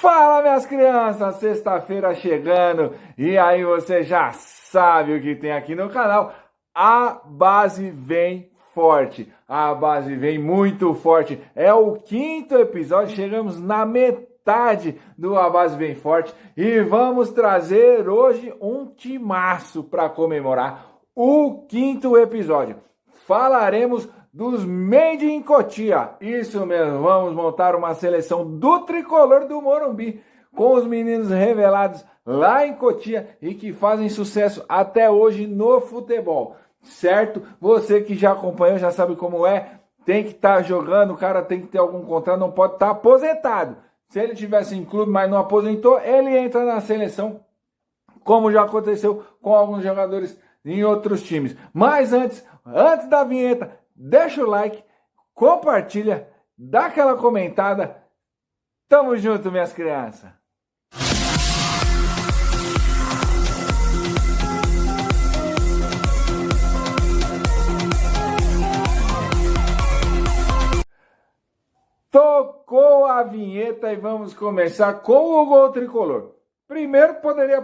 Fala, minhas crianças, sexta-feira chegando e aí você já sabe o que tem aqui no canal. A base vem forte, a base vem muito forte. É o 5º episódio, chegamos na metade do A Base Vem Forte e vamos trazer hoje um timaço para comemorar o 5º episódio. Falaremos dos Made in Cotia, isso mesmo, vamos montar uma seleção do tricolor do Morumbi, com os meninos revelados lá em Cotia e que fazem sucesso até hoje no futebol, certo? Você que já acompanhou, já sabe como é, tem que estar jogando, o cara tem que ter algum contrato, não pode estar aposentado. Se ele tivesse em clube, mas não aposentou, ele entra na seleção, como já aconteceu com alguns jogadores em outros times. Mas antes da vinheta, deixa o like, compartilha, dá aquela comentada. Tamo junto, minhas crianças. Tocou a vinheta e vamos começar com o gol tricolor. Primeiro poderia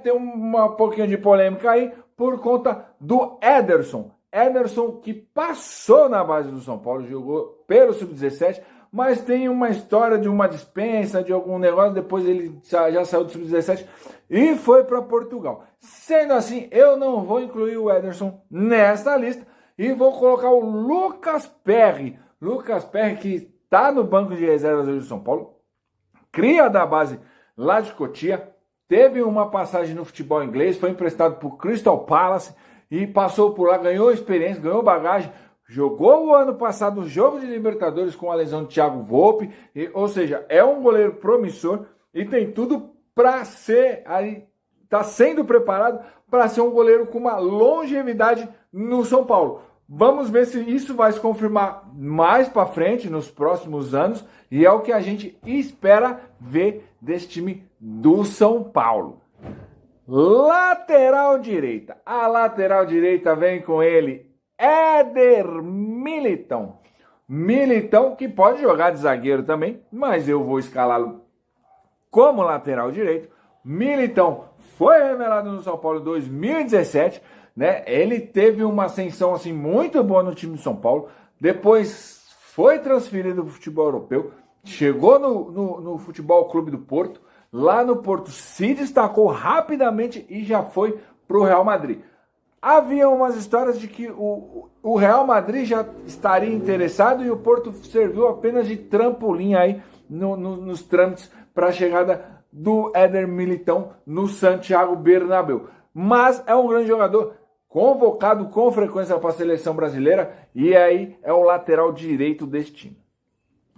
ter um pouquinho de polêmica aí por conta do Ederson. Ederson, que passou na base do São Paulo, jogou pelo Sub-17, mas tem uma história de uma dispensa, de algum negócio, depois ele já saiu do Sub-17 e foi para Portugal. Sendo assim, eu não vou incluir o Ederson nessa lista e vou colocar o Lucas Perry. Lucas Perry, que está no banco de reservas do São Paulo, cria da base lá de Cotia, teve uma passagem no futebol inglês, foi emprestado para o Crystal Palace, e passou por lá, ganhou experiência, ganhou bagagem, jogou o ano passado o jogo de Libertadores com a lesão de Thiago Volpi, ou seja, é um goleiro promissor e tem tudo para ser, está sendo preparado para ser um goleiro com uma longevidade no São Paulo. Vamos ver se isso vai se confirmar mais para frente, nos próximos anos, e é o que a gente espera ver desse time do São Paulo. Lateral direita. A lateral direita vem com ele, Éder Militão. Militão que pode jogar de zagueiro também, mas eu vou escalá-lo como lateral direito. Militão foi revelado no São Paulo em 2017, né? Ele teve uma ascensão assim muito boa no time do São Paulo. Depois foi transferido para o futebol europeu, chegou no Futebol Clube do Porto. Lá no Porto se destacou rapidamente e já foi para o Real Madrid. Havia umas histórias de que o Real Madrid já estaria interessado e o Porto serviu apenas de trampolim aí nos trâmites para a chegada do Éder Militão no Santiago Bernabéu. Mas é um grande jogador, convocado com frequência para a seleção brasileira e aí é o lateral direito desse time.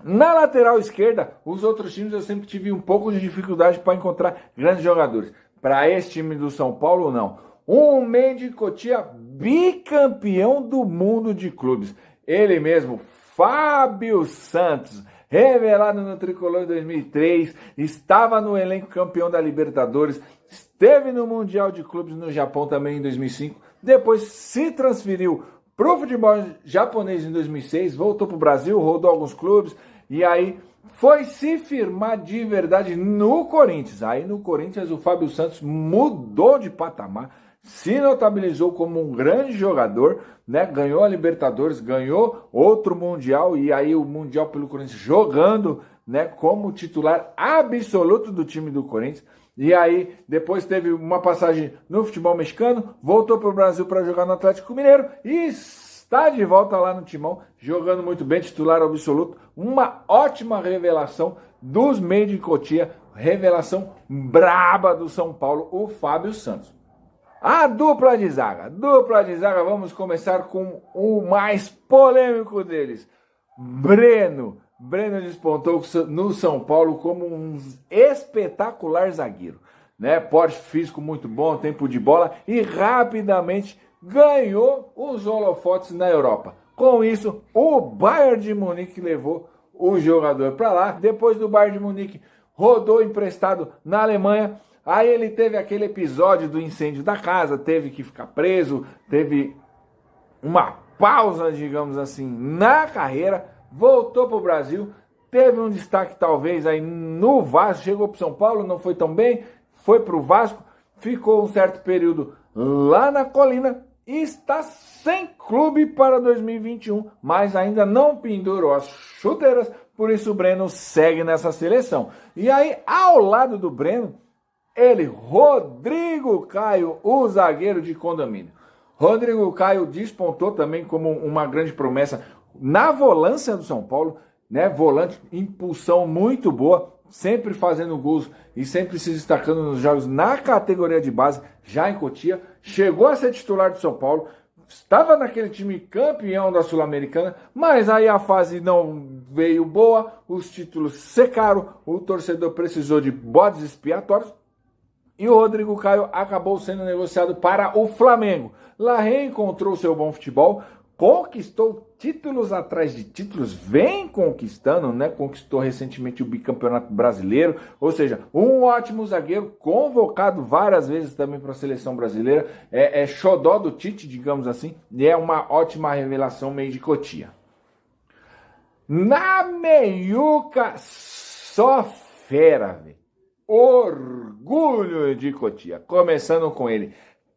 Na lateral esquerda, os outros times eu sempre tive um pouco de dificuldade para encontrar grandes jogadores. Para esse time do São Paulo, não. Um Made in Cotia, bicampeão do mundo de clubes. Ele mesmo, Fábio Santos, revelado no Tricolor em 2003, estava no elenco campeão da Libertadores, esteve no Mundial de Clubes no Japão também em 2005, depois se transferiu para o futebol japonês em 2006, voltou para o Brasil, rodou alguns clubes e aí foi se firmar de verdade no Corinthians. Aí no Corinthians o Fábio Santos mudou de patamar, se notabilizou como um grande jogador, né? Ganhou a Libertadores, ganhou outro Mundial e aí o Mundial pelo Corinthians jogando, né, como titular absoluto do time do Corinthians. E aí, depois teve uma passagem no futebol mexicano, voltou para o Brasil para jogar no Atlético Mineiro e está de volta lá no Timão, jogando muito bem, titular absoluto. Uma ótima revelação dos Made in Cotia, revelação braba do São Paulo, o Fábio Santos. A dupla de zaga, vamos começar com o mais polêmico deles, Breno. Breno despontou no São Paulo como um espetacular zagueiro, né? Porte físico muito bom, tempo de bola e rapidamente ganhou os holofotes na Europa. Com isso, o Bayern de Munique levou o jogador para lá. Depois do Bayern de Munique, rodou emprestado na Alemanha. Aí ele teve aquele episódio do incêndio da casa, teve que ficar preso, teve uma pausa, digamos assim, na carreira. Voltou para o Brasil, teve um destaque talvez aí no Vasco, chegou para o São Paulo, não foi tão bem, foi para o Vasco, ficou um certo período lá na Colina e está sem clube para 2021, mas ainda não pendurou as chuteiras, por isso o Breno segue nessa seleção. E aí, ao lado do Breno, ele, Rodrigo Caio, o zagueiro de condomínio. Rodrigo Caio despontou também como uma grande promessa na volância do São Paulo, né? Volante, impulsão muito boa, sempre fazendo gols e sempre se destacando nos jogos na categoria de base, já em Cotia, chegou a ser titular do São Paulo, estava naquele time campeão da Sul-Americana, mas aí a fase não veio boa, os títulos secaram, o torcedor precisou de bodes expiatórios, e o Rodrigo Caio acabou sendo negociado para o Flamengo. Lá reencontrou seu bom futebol, conquistou títulos atrás de títulos, vem conquistando, né? Conquistou recentemente o bicampeonato brasileiro, ou seja, um ótimo zagueiro, convocado várias vezes também para a seleção brasileira, é xodó do Tite, digamos assim, e é uma ótima revelação meio de Cotia. Na meiuca, só fera, velho. Orgulho de Cotia, começando com ele,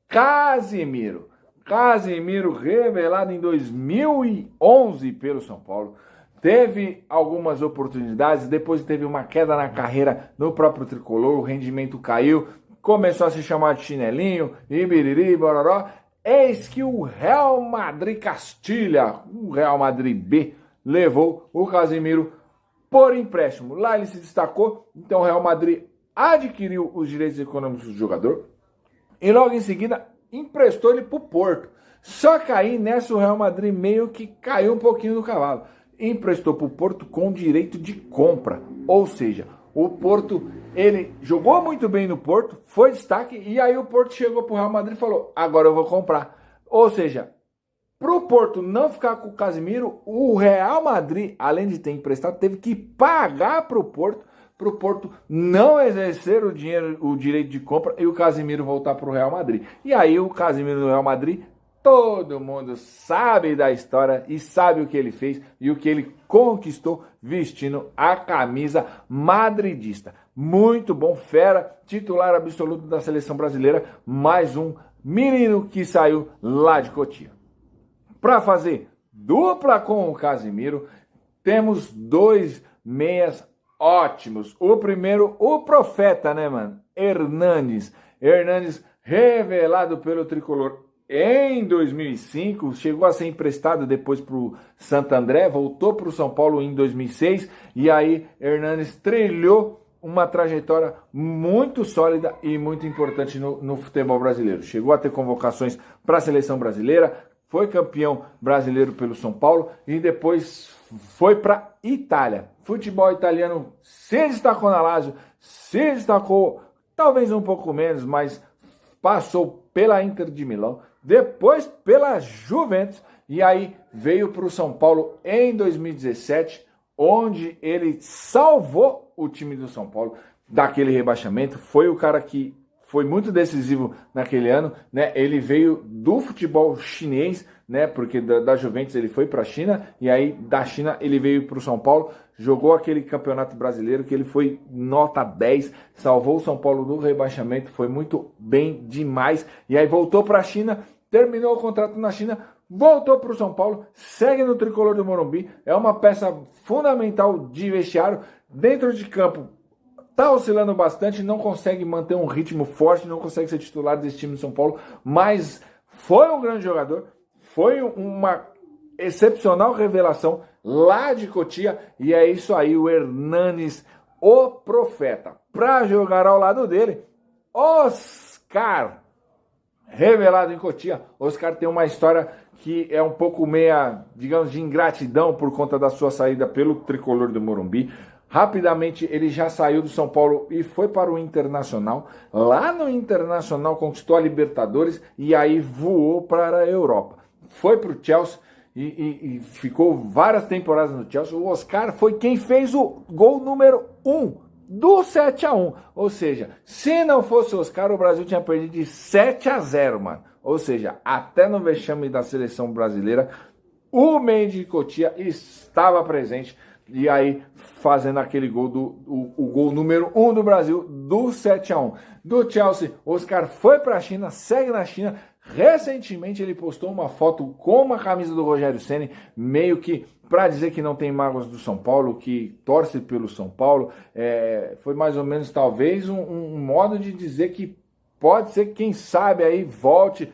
Casimiro. Casimiro, revelado em 2011 pelo São Paulo, teve algumas oportunidades, depois teve uma queda na carreira no próprio tricolor, o rendimento caiu, começou a se chamar de chinelinho, ibiriri, bororó. Eis que o Real Madrid Castilha, o Real Madrid B, levou o Casimiro por empréstimo. Lá ele se destacou, então o Real Madrid adquiriu os direitos econômicos do jogador e logo em seguida emprestou ele para o Porto. Só que aí nessa o Real Madrid meio que caiu um pouquinho do cavalo. Emprestou para o Porto com direito de compra. Ou seja, o Porto, ele jogou muito bem no Porto, foi destaque, e aí o Porto chegou para o Real Madrid e falou, agora eu vou comprar. Ou seja, para o Porto não ficar com o Casimiro, o Real Madrid, além de ter emprestado, teve que pagar para o Porto não exercer o direito de compra e o Casimiro voltar para o Real Madrid. E aí o Casimiro no Real Madrid, todo mundo sabe da história e sabe o que ele fez e o que ele conquistou vestindo a camisa madridista. Muito bom, fera, titular absoluto da seleção brasileira, mais um menino que saiu lá de Cotia. Para fazer dupla com o Casimiro, temos dois meias ótimos. O primeiro, o profeta, né, mano? Hernanes, revelado pelo tricolor em 2005, chegou a ser emprestado depois para o Santo André, voltou para o São Paulo em 2006, e aí Hernanes trilhou uma trajetória muito sólida e muito importante no futebol brasileiro. Chegou a ter convocações para a seleção brasileira, foi campeão brasileiro pelo São Paulo e depois foi para Itália. Futebol italiano se destacou na Lazio, se destacou talvez um pouco menos, mas passou pela Inter de Milão, depois pela Juventus e aí veio para o São Paulo em 2017, onde ele salvou o time do São Paulo daquele rebaixamento. Foi o cara que foi muito decisivo naquele ano, né? Ele veio do futebol chinês, né? Porque da Juventus ele foi para a China e aí da China ele veio para o São Paulo, jogou aquele campeonato brasileiro que ele foi nota 10, salvou o São Paulo do rebaixamento, foi muito bem demais. E aí voltou para a China, terminou o contrato na China, voltou para o São Paulo, segue no tricolor do Morumbi, é uma peça fundamental de vestiário, dentro de campo. Tá oscilando bastante, não consegue manter um ritmo forte, não consegue ser titular desse time de São Paulo, mas foi um grande jogador, foi uma excepcional revelação lá de Cotia, e é isso aí, o Hernanes, o profeta. Para jogar ao lado dele, Oscar, revelado em Cotia. Oscar tem uma história que é um pouco meia, digamos, de ingratidão por conta da sua saída pelo tricolor do Morumbi. Rapidamente ele já saiu do São Paulo e foi para o Internacional. Lá no Internacional conquistou a Libertadores e aí voou para a Europa. Foi para o Chelsea e ficou várias temporadas no Chelsea. O Oscar foi quem fez o gol número 1 do 7-1. Ou seja, se não fosse o Oscar, o Brasil tinha perdido de 7-0, mano. Ou seja, até no vexame da seleção brasileira, o meio de Cotia estava presente e aí fazendo aquele gol, o gol número 1 do Brasil, do 7-1. Do Chelsea, Oscar foi para a China, segue na China. Recentemente ele postou uma foto com uma camisa do Rogério Ceni, meio que para dizer que não tem mágoas do São Paulo, que torce pelo São Paulo. Foi mais ou menos talvez um modo de dizer que pode ser que, quem sabe, aí volte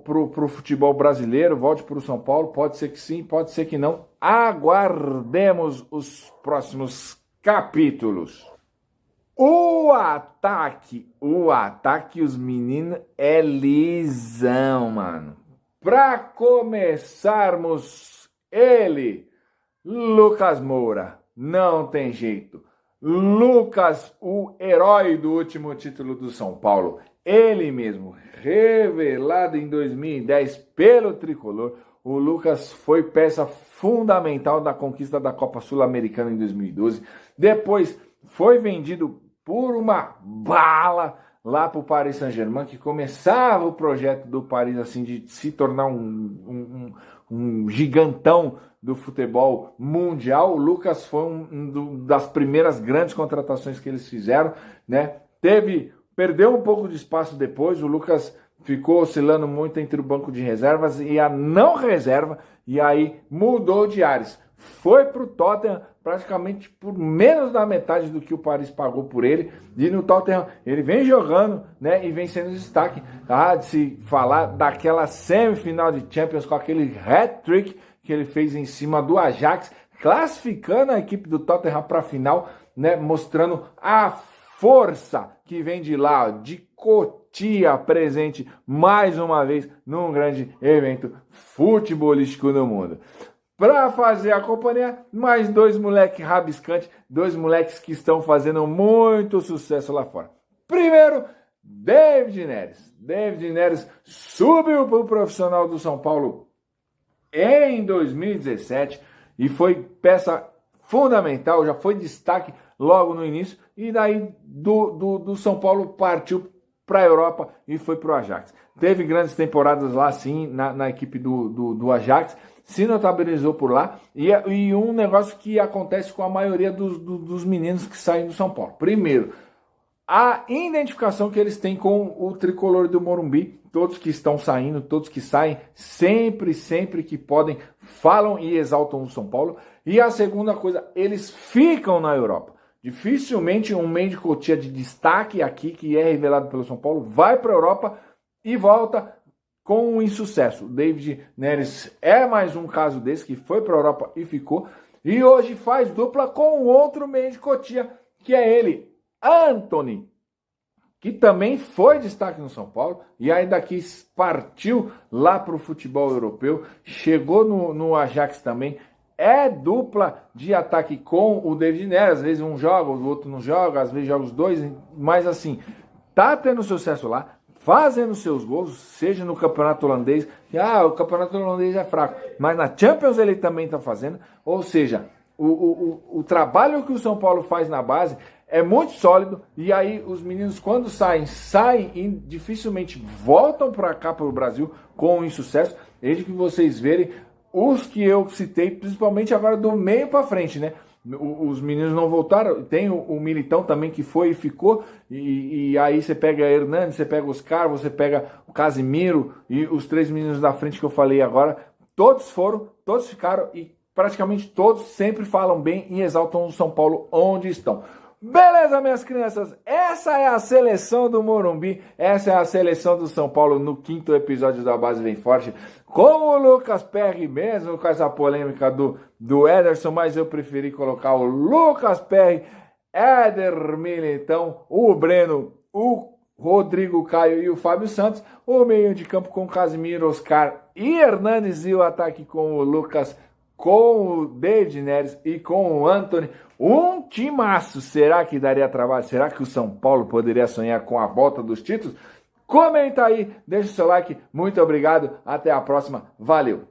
pro futebol brasileiro, volte para o São Paulo. Pode ser que sim, pode ser que não. Aguardemos os próximos capítulos. O ataque, os meninos é lisão, mano. Pra começarmos, ele, Lucas Moura, não tem jeito. Lucas, o herói do último título do São Paulo, ele mesmo, revelado em 2010 pelo Tricolor, o Lucas foi peça fundamental da conquista da Copa Sul-Americana em 2012. Depois foi vendido por uma bala lá para o Paris Saint-Germain, que começava o projeto do Paris assim de se tornar um gigantão do futebol mundial. O Lucas foi das primeiras grandes contratações que eles fizeram, né? Perdeu um pouco de espaço depois. O Lucas ficou oscilando muito entre o banco de reservas e a não reserva, e aí mudou de ares. Foi para o Tottenham praticamente por menos da metade do que o Paris pagou por ele. E no Tottenham ele vem jogando, né, e vem sendo destaque. De se falar daquela semifinal de Champions com aquele hat-trick que ele fez em cima do Ajax, classificando a equipe do Tottenham para a final, né, mostrando a força que vem de lá, de Cotia, presente mais uma vez num grande evento futebolístico no mundo. Para fazer a companhia, mais dois moleques rabiscantes, dois moleques que estão fazendo muito sucesso lá fora. Primeiro, David Neres. David Neres subiu para o profissional do São Paulo em 2017 e foi peça fundamental, já foi destaque logo no início, e daí do São Paulo partiu para a Europa e foi para o Ajax. Teve grandes temporadas lá sim, na equipe do Ajax, se notabilizou por lá, e um negócio que acontece com a maioria dos meninos que saem do São Paulo. Primeiro, a identificação que eles têm com o tricolor do Morumbi. Todos que estão saindo, todos que saem, sempre que podem, falam e exaltam o São Paulo. E a segunda coisa, eles ficam na Europa. Dificilmente um meio de Cotia de destaque aqui, que é revelado pelo São Paulo, vai para a Europa e volta com um insucesso. O David Neres é mais um caso desse, que foi para a Europa e ficou. E hoje faz dupla com outro meio de Cotia, que é ele, Antony, que também foi destaque no São Paulo, e aí daqui partiu lá para o futebol europeu, chegou no Ajax também, é dupla de ataque com o David Neres, às vezes um joga, o outro não joga, às vezes joga os dois, mas assim, tá tendo sucesso lá, fazendo seus gols, seja no campeonato holandês, o campeonato holandês é fraco, mas na Champions ele também está fazendo, ou seja, o trabalho que o São Paulo faz na base é muito sólido, e aí os meninos quando saem e dificilmente voltam para cá, para o Brasil, com insucesso. Desde que vocês verem os que eu citei, principalmente agora do meio para frente, né? Os meninos não voltaram, tem o Militão também que foi e ficou, e aí você pega Hernandes, você pega Oscar, você pega o Casimiro, e os três meninos da frente que eu falei agora, todos ficaram, e praticamente todos sempre falam bem e exaltam o São Paulo onde estão. Beleza, minhas crianças? Essa é a seleção do Morumbi, essa é a seleção do São Paulo no 5º episódio da Base Vem Forte, com o Lucas Perry mesmo, com essa polêmica do Ederson, mas eu preferi colocar o Lucas Perry, Éder Militão, o Breno, o Rodrigo Caio e o Fábio Santos, o meio de campo com Casimiro, Oscar e Hernandes, e o ataque com o Lucas, com o David Neres e com o Antony. Um timaço. Será que daria trabalho? Será que o São Paulo poderia sonhar com a volta dos títulos? Comenta aí, deixa o seu like. Muito obrigado. Até a próxima. Valeu!